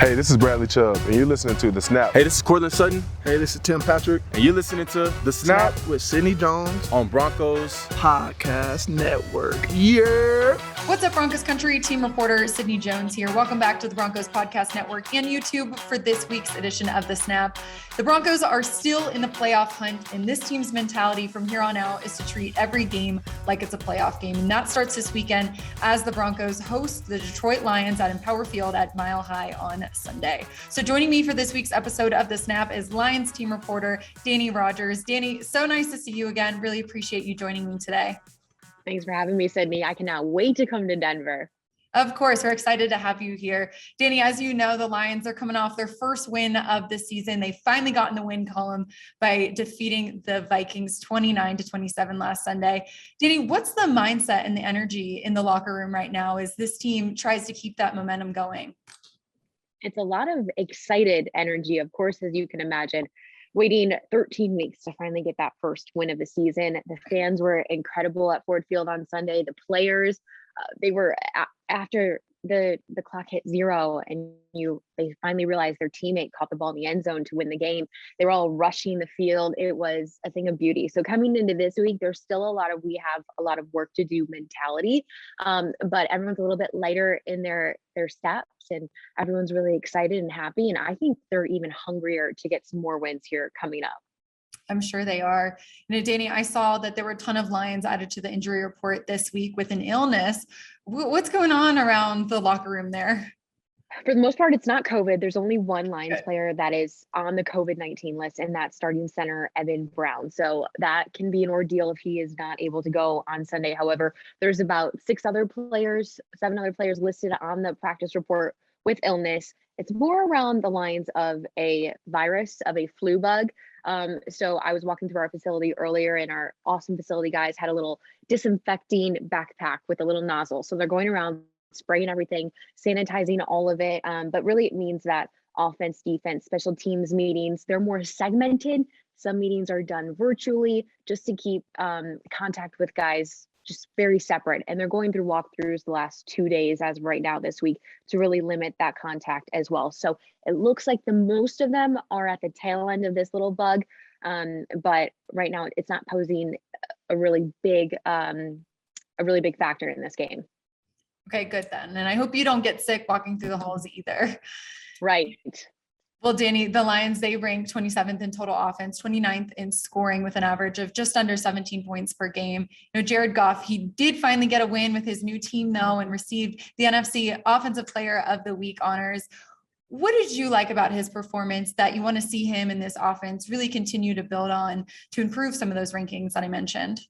Hey, this is Bradley Chubb, and you're listening to The Snap. Hey, this is Cortland Sutton, Hey, this is Tim Patrick. and you're listening to The Snap With Sidney Jones on Broncos. Podcast Network. Yeah. What's up, Broncos country? Team reporter Sidney Jones here. Welcome back to the Broncos Podcast Network and YouTube for this week's edition of The Snap. The Broncos are still in the playoff hunt, and this team's mentality from here on out is to treat every game like it's a playoff game. And that starts this weekend as the Broncos host the Detroit Lions at Empower Field at Mile High on Sunday. So joining me for this week's episode of The Snap is Lions team reporter Dannie Rogers. Dannie, so nice to see you again. Really appreciate you joining me today. Thanks for having me, Sydney. I cannot wait to come to Denver. Of course, we're excited to have you here. Dannie, as you know, the Lions are coming off their first win of the season. They finally got in the win column by defeating the Vikings 29-27 last Sunday. Dannie, what's the mindset and the energy in the locker room right now as this team tries to keep that momentum going? It's a lot of excited energy, of course, as you can imagine. Waiting 13 weeks to finally get that first win of the season. The fans were incredible at Ford Field on Sunday. The players, they were after the clock hit zero and they finally realized their teammate caught the ball in the end zone to win the game. They were all rushing the field. It was a thing of beauty. So coming into this week, there's still we have a lot of work to do mentality, but everyone's a little bit lighter in their steps and everyone's really excited and happy. And I think they're even hungrier to get some more wins here coming up. I'm sure they are. Dannie, I saw that there were a ton of Lions added to the injury report this week with an illness. What's going on around the locker room there? For the most part, it's not COVID. There's only one Lions player that is on the COVID-19 list, and that's starting center Evan Brown. So that can be an ordeal if he is not able to go on Sunday. However, there's about 7 other players listed on the practice report with illness. It's more around the lines of a virus, of a flu bug. So I was walking through our facility earlier and our awesome facility guys had a little disinfecting backpack with a little nozzle. So they're going around spraying everything, sanitizing all of it. But really it means that offense, defense, special teams meetings, they're more segmented. Some meetings are done virtually just to keep contact with guys just very separate. And they're going through walkthroughs the last 2 days as of right now this week to really limit that contact as well. So it looks like the most of them are at the tail end of this little bug. But right now it's not posing a really big factor in this game. Okay, good then. And I hope you don't get sick walking through the halls either. Right. Well, Dannie, the Lions, they rank 27th in total offense, 29th in scoring with an average of just under 17 points per game. Jared Goff, he did finally get a win with his new team though, and received the NFC Offensive Player of the Week honors. What did you like about his performance that you want to see him in this offense really continue to build on to improve some of those rankings that I mentioned?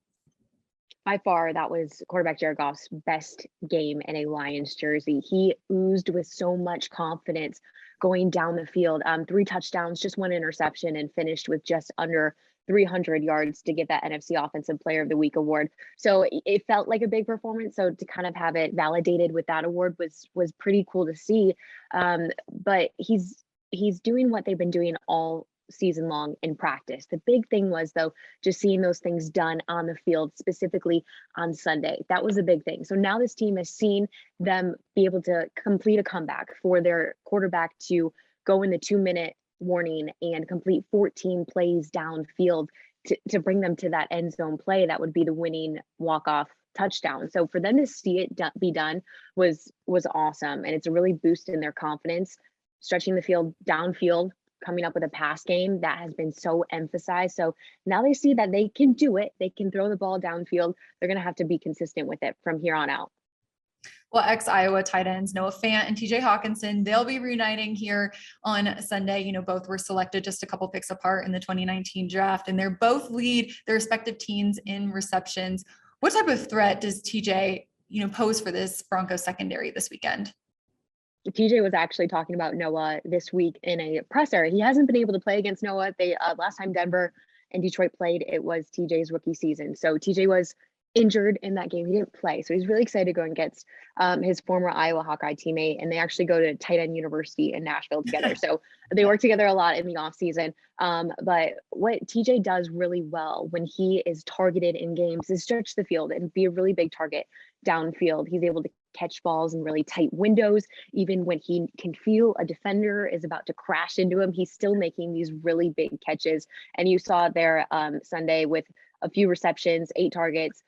By far, that was quarterback Jared Goff's best game in a Lions jersey. He oozed with so much confidence going down the field. 3 touchdowns, just 1 interception, and finished with just under 300 yards to get that NFC Offensive Player of the Week award. So it felt like a big performance. So to kind of have it validated with that award was pretty cool to see. But he's doing what they've been doing all season long in practice. The big thing was though, just seeing those things done on the field, specifically on Sunday. That was a big thing. So now this team has seen them be able to complete a comeback for their quarterback to go in the 2-minute warning and complete 14 plays downfield to bring them to that end zone play. That would be the winning walk-off touchdown. So for them to see it be done was awesome. And it's a really boost in their confidence, stretching the field downfield, coming up with a pass game that has been so emphasized. So now they see that they can do it. They can throw the ball downfield. They're going to have to be consistent with it from here on out. Well, ex-Iowa tight ends Noah Fant and TJ Hawkinson, they'll be reuniting here on Sunday. Both were selected just a couple picks apart in the 2019 draft, and they're both lead their respective teams in receptions. What type of threat does TJ, pose for this Broncos secondary this weekend? TJ was actually talking about Noah this week in a presser. He hasn't been able to play against Noah. They last time Denver and Detroit played, it was TJ's rookie season. So TJ was injured in that game. He didn't play. So he's really excited to go against his former Iowa Hawkeye teammate. And they actually go to tight end university in Nashville together. So they work together a lot in the off season. But what TJ does really well when he is targeted in games is stretch the field and be a really big target downfield. He's able to catch balls in really tight windows. Even when he can feel a defender is about to crash into him, he's still making these really big catches. And you saw it there Sunday with a few receptions, 8 targets,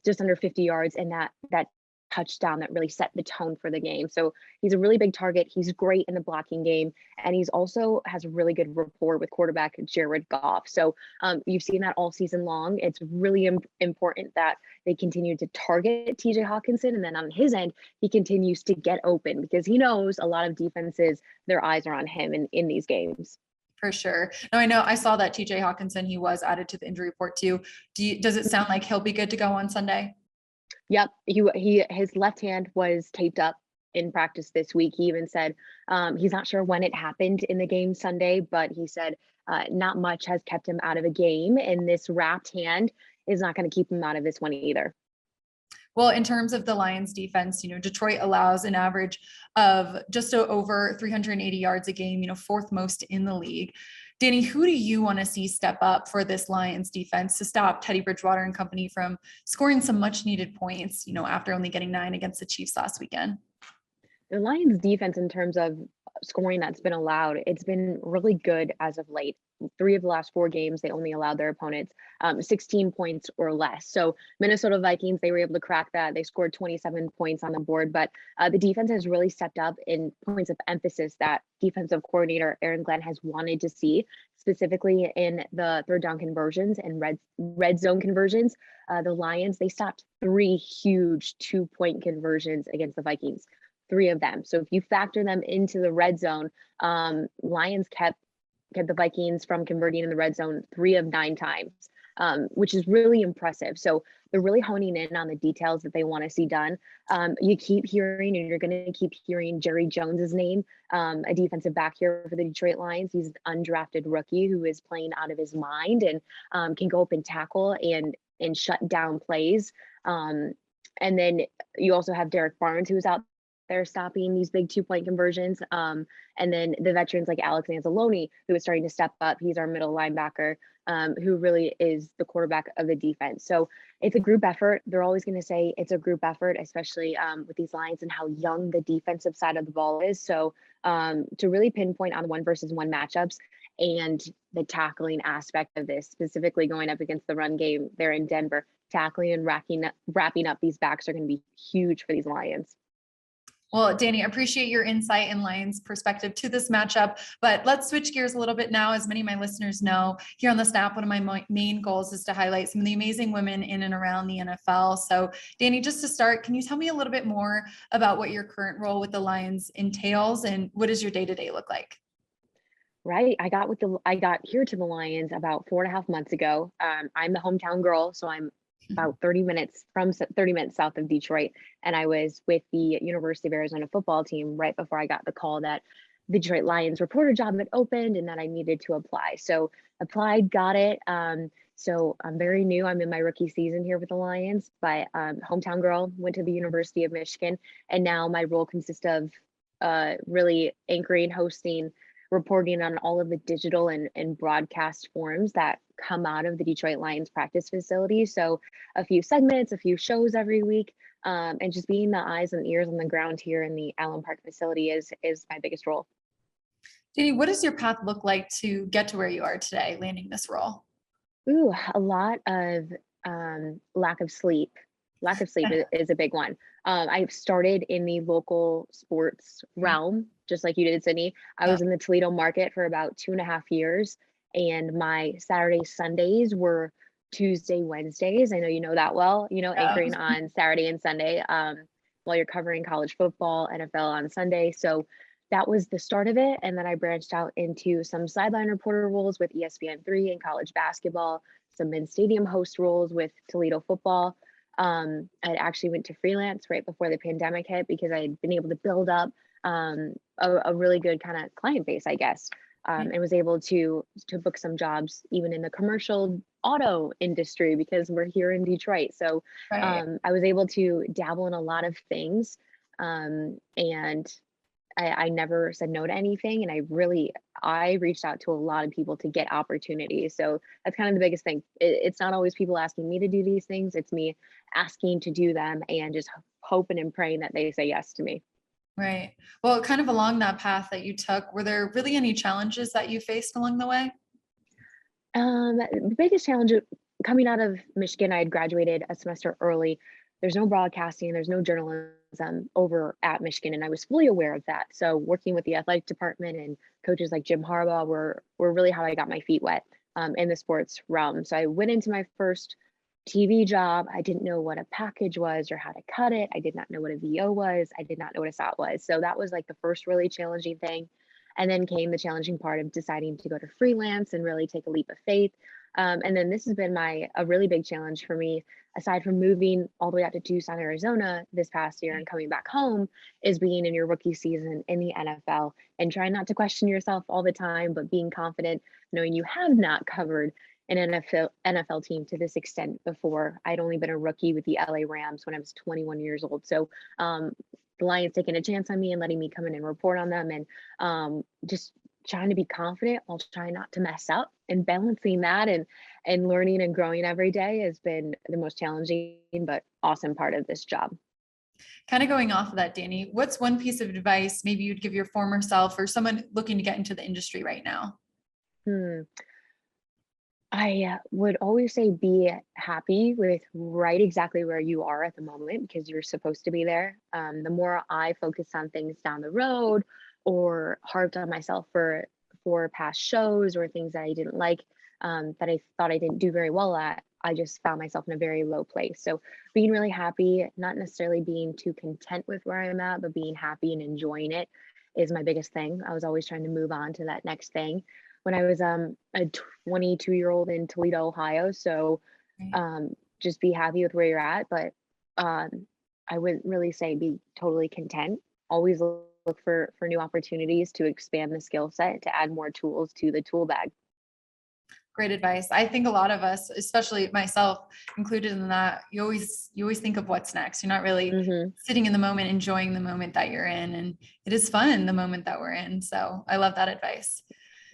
just under 50 yards, and that touchdown that really set the tone for the game. So he's a really big target. He's great in the blocking game, and he's also has a really good rapport with quarterback Jared Goff. So you've seen that all season long. It's really important that they continue to target TJ Hawkinson, and then on his end, he continues to get open because he knows a lot of defenses, their eyes are on him in these games. For sure. Now, I know I saw that TJ Hawkinson, he was added to the injury report too. Does it sound like he'll be good to go on Sunday? Yep, his left hand was taped up in practice this week. He even said he's not sure when it happened in the game Sunday, but he said not much has kept him out of a game, and this wrapped hand is not going to keep him out of this one either. Well, in terms of the Lions defense, Detroit allows an average of just over 380 yards a game, 4th most in the league. Danny, who do you want to see step up for this Lions defense to stop Teddy Bridgewater and company from scoring some much needed points, after only getting 9 against the Chiefs last weekend? The Lions defense, in terms of scoring that's been allowed, it's been really good as of late. 3 of the last 4 games, they only allowed their opponents 16 points or less. So Minnesota Vikings, they were able to crack that. They scored 27 points on the board, but the defense has really stepped up in points of emphasis that defensive coordinator Aaron Glenn has wanted to see, specifically in the third down conversions and red zone conversions. The Lions, they stopped 3 huge 2-point conversions against the Vikings. 3 of them. So if you factor them into the red zone, Lions kept the Vikings from converting in the red zone 3 of 9 times, which is really impressive. So they're really honing in on the details that they want to see done. You keep hearing, and you're going to keep hearing Jerry Jones's name, a defensive back here for the Detroit Lions. He's an undrafted rookie who is playing out of his mind and can go up and tackle and shut down plays. And then you also have Derek Barnes, who's out there stopping these big 2-point conversions. And then the veterans like Alex Anzalone, who is starting to step up. He's our middle linebacker, who really is the quarterback of the defense. So it's a group effort. They're always going to say it's a group effort, especially with these Lions and how young the defensive side of the ball is. So to really pinpoint on 1-versus-1 matchups and the tackling aspect of this, specifically going up against the run game there in Denver, tackling and wrapping up these backs are going to be huge for these Lions. Well, Danny, I appreciate your insight and Lions perspective to this matchup, but let's switch gears a little bit now. As many of my listeners know, here on The Snap, one of my main goals is to highlight some of the amazing women in and around the NFL. So Danny, just to start, can you tell me a little bit more about what your current role with the Lions entails and what does your day-to-day look like? Right. I got here to the Lions about 4.5 months ago. I'm the hometown girl, so I'm about 30 minutes south of Detroit. And I was with the University of Arizona football team right before I got the call that the Detroit Lions reporter job had opened and that I needed to apply. So applied, got it. So I'm very new. I'm in my rookie season here with the Lions, but hometown girl, went to the University of Michigan. And now my role consists of really anchoring, hosting, reporting on all of the digital and broadcast forms that come out of the Detroit Lions practice facility. So a few segments, a few shows every week, and just being the eyes and ears on the ground here in the Allen Park facility is my biggest role. Danny, what does your path look like to get to where you are today, landing this role? Ooh, a lot of lack of sleep. Lack of sleep is a big one. I've started in the local sports realm, just like you did, Sydney. I was in the Toledo market for about 2.5 years, and my Saturdays, Sundays were Tuesday, Wednesdays. I know you know that well, anchoring on Saturday and Sunday while you're covering college football, NFL on Sunday. So that was the start of it. And then I branched out into some sideline reporter roles with ESPN3 in college basketball, some mid-stadium host roles with Toledo football. I actually went to freelance right before the pandemic hit because I had been able to build up a really good kind of client base, I guess, and was able to book some jobs even in the commercial auto industry because we're here in Detroit. So I was able to dabble in a lot of things, and I never said no to anything. And I reached out to a lot of people to get opportunities. So that's kind of the biggest thing. It's not always people asking me to do these things. It's me asking to do them and just hoping and praying that they say yes to me. Right. Well, kind of along that path that you took, were there really any challenges that you faced along the way? The biggest challenge coming out of Michigan, I had graduated a semester early. There's no broadcasting, there's no journalism over at Michigan, and I was fully aware of that. So working with the athletic department and coaches like Jim Harbaugh were really how I got my feet wet in the sports realm. So I went into my first TV job. I didn't know what a package was or how to cut it. I did not know what a VO was. I did not know what a SOT was. So that was like the first really challenging thing. And then came the challenging part of deciding to go to freelance and really take a leap of faith. And then this has been a really big challenge for me, aside from moving all the way out to Tucson, Arizona this past year and coming back home, is being in your rookie season in the NFL and trying not to question yourself all the time, but being confident, knowing you have not covered an NFL team to this extent before. I'd only been a rookie with the LA Rams when I was 21 years old. So the Lions taking a chance on me and letting me come in and report on them, and just trying to be confident while trying not to mess up, and balancing that and learning and growing every day has been the most challenging but awesome part of this job. Kind of going off of that, Danny, what's one piece of advice maybe you'd give your former self or someone looking to get into the industry right now? I would always say be happy with right exactly where you are at the moment, because you're supposed to be there. The more I focused on things down the road or harped on myself for past shows or things that I didn't like, that I thought I didn't do very well at, I just found myself in a very low place. So being really happy, not necessarily being too content with where I'm at, but being happy and enjoying it is my biggest thing. I was always trying to move on to that next thing. When I was a 22-year-old in Toledo, Ohio. So just be happy with where you're at. But I wouldn't really say be totally content. Always look for new opportunities to expand the skill set, to add more tools to the tool bag. Great advice. I think a lot of us, especially myself included in that, you always think of what's next. You're not really sitting in the moment, enjoying the moment that you're in. And it is fun, the moment that we're in. So I love that advice.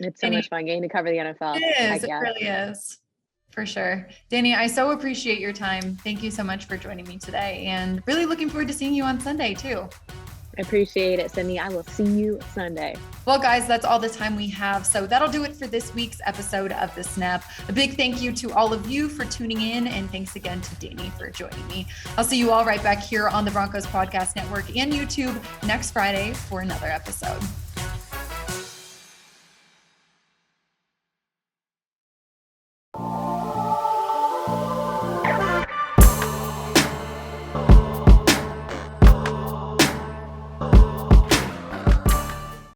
It's so much fun getting to cover the NFL. It is. It really is. For sure. Danny, I so appreciate your time. Thank you so much for joining me today, and really looking forward to seeing you on Sunday too. I appreciate it, Cindy. I will see you Sunday. Well, guys, that's all the time we have. So that'll do it for this week's episode of The Snap. A big thank you to all of you for tuning in, and thanks again to Danny for joining me. I'll see you all right back here on the Broncos Podcast Network and YouTube next Friday for another episode.